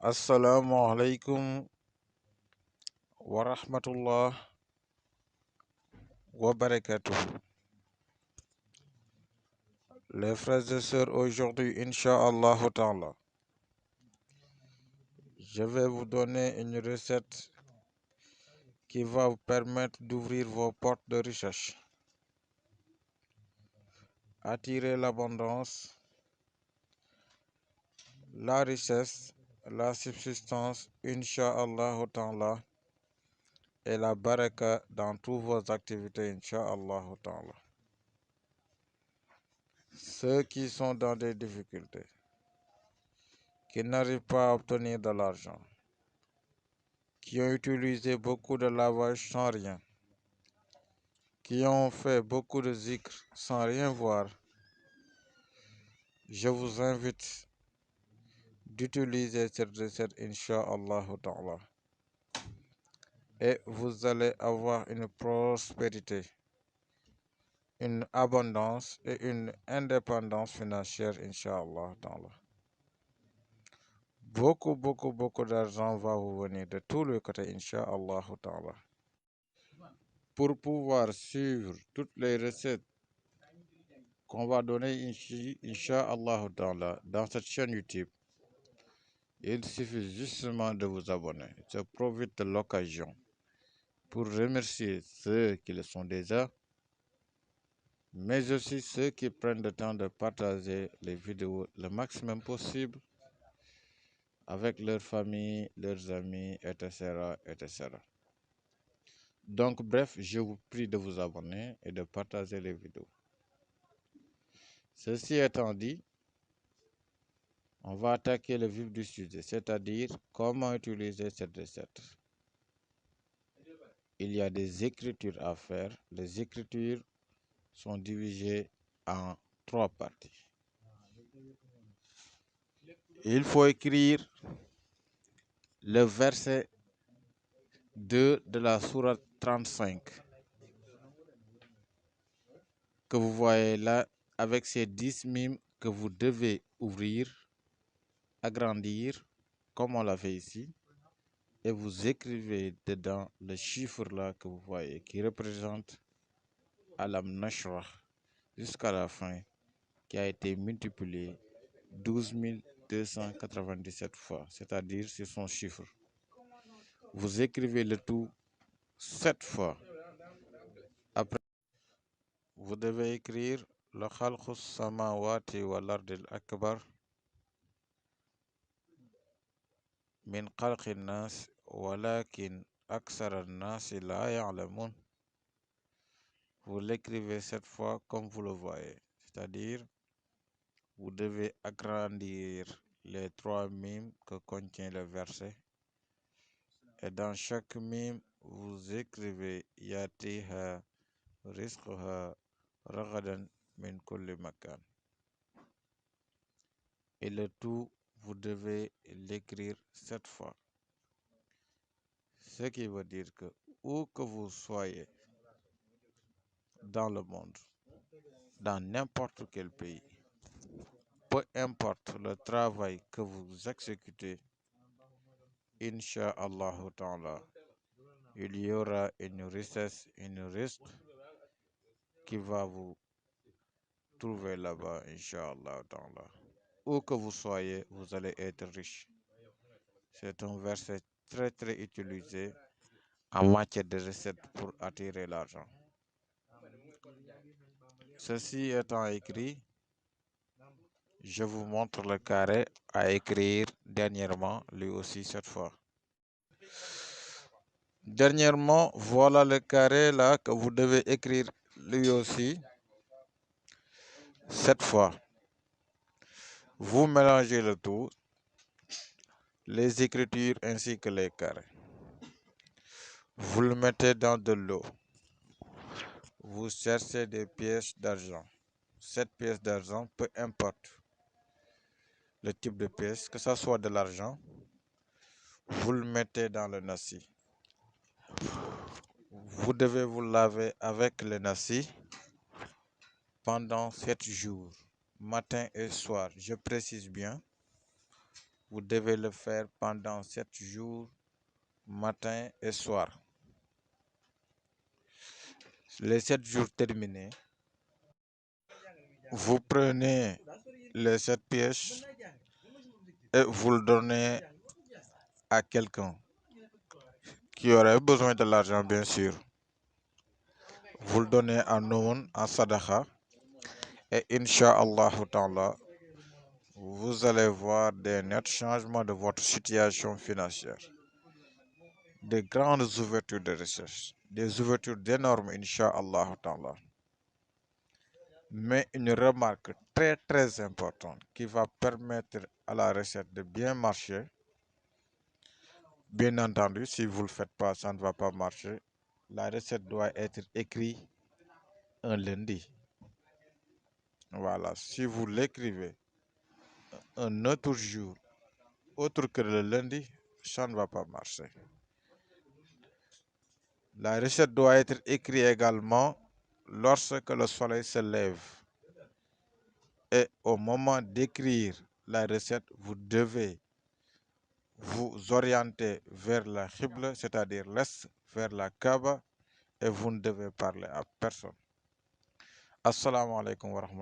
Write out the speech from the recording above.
Assalamu alaikum wa rahmatullah wa barakatuh. Les frères et sœurs, aujourd'hui, Inch'Allah Ta'ala, je vais vous donner une recette qui va vous permettre d'ouvrir vos portes de recherche, attirer l'abondance, la richesse, la subsistance, Inch'Allah Ta'ala, et la baraka dans toutes vos activités, Inch'Allah Ta'ala. Ceux qui sont dans des difficultés, qui n'arrivent pas à obtenir de l'argent, qui ont utilisé beaucoup de lavage sans rien, qui ont fait beaucoup de zikr sans rien voir, je vous invite d'utiliser cette recette, Inch'Allah Ta'ala. Et vous allez avoir une prospérité, une abondance et une indépendance financière, Inch'Allah Ta'ala. Beaucoup d'argent va vous venir de tous les côtés, Inch'Allah Ta'ala. Pour pouvoir suivre toutes les recettes qu'on va donner ici, Inch'Allah Ta'ala, dans cette chaîne YouTube, il suffit justement de vous abonner. Je profite de l'occasion pour remercier ceux qui le sont déjà, mais aussi ceux qui prennent le temps de partager les vidéos le maximum possible avec leur famille, leurs amis, etc., etc. Donc, bref, je vous prie de vous abonner et de partager les vidéos. Ceci étant dit, on va attaquer le vif du sujet, c'est-à-dire comment utiliser cette recette. Il y a des écritures à faire. Les écritures sont divisées en 3 parties. Il faut écrire le verset 2 de la sourate 35 que vous voyez là avec ces 10 mimes que vous devez ouvrir, agrandir comme on l'a fait ici, et vous écrivez dedans le chiffre là que vous voyez qui représente Alam Nashrah jusqu'à la fin, qui a été multiplié 12 297 fois, c'est-à-dire c'est son chiffre. Vous écrivez le tout 7 fois. Après, vous devez écrire le khalqus samawati wal ardil akbar min khalqin nas walakin aksara nas la ya'lamun. Vous l'écrivez 7 fois comme vous le voyez, c'est-à-dire vous devez agrandir les 3 mimes que contient le verset. Et dans chaque mime, vous écrivez Yatiha rizquha ragadan min kulli makan. Et le tout, vous devez l'écrire 7 fois. Ce qui veut dire que où que vous soyez dans le monde, dans n'importe quel pays, peu importe le travail que vous exécutez, Inch'Allah Ta'ala, il y aura une richesse, une risque qui va vous trouver là-bas, Inch'Allah Ta'ala. Où que vous soyez, vous allez être riche. C'est un verset très utilisé en matière de recettes pour attirer l'argent. Ceci étant écrit, je vous montre le carré à écrire dernièrement, lui aussi 7 fois. Dernièrement, voilà le carré là que vous devez écrire lui aussi 7 fois. Vous mélangez le tout, les écritures ainsi que les carrés. Vous le mettez dans de l'eau. Vous cherchez des pièces d'argent. 7 pièces d'argent, peu importe le type de pièce, que ce soit de l'argent, vous le mettez dans le nasi. Vous devez vous laver avec le nasi pendant 7 jours, matin et soir. Je précise bien, Vous devez le faire pendant 7 jours, matin et soir. Les 7 jours terminés, vous prenez les 7 pièces et vous le donnez à quelqu'un qui aurait besoin de l'argent, bien sûr. Vous le donnez en aumône, en sadaqa, et Inch'Allah ta'ala, vous allez voir des nets changements de votre situation financière. De grandes ouvertures de recherche, des ouvertures d'énormes, Inch'Allah ta'ala. Mais une remarque très très importante qui va permettre à la recette de bien marcher. Bien entendu, si vous ne le faites pas, ça ne va pas marcher. La recette doit être écrite un lundi. Voilà, si vous l'écrivez un autre jour, autre que le lundi, ça ne va pas marcher. La recette doit être écrite également lorsque le soleil se lève. Et au moment d'écrire la recette, vous devez vous orienter vers la Qibla, c'est-à-dire l'est, vers la Kaaba, et vous ne devez parler à personne. Assalamu alaikum wa rahmatullahi.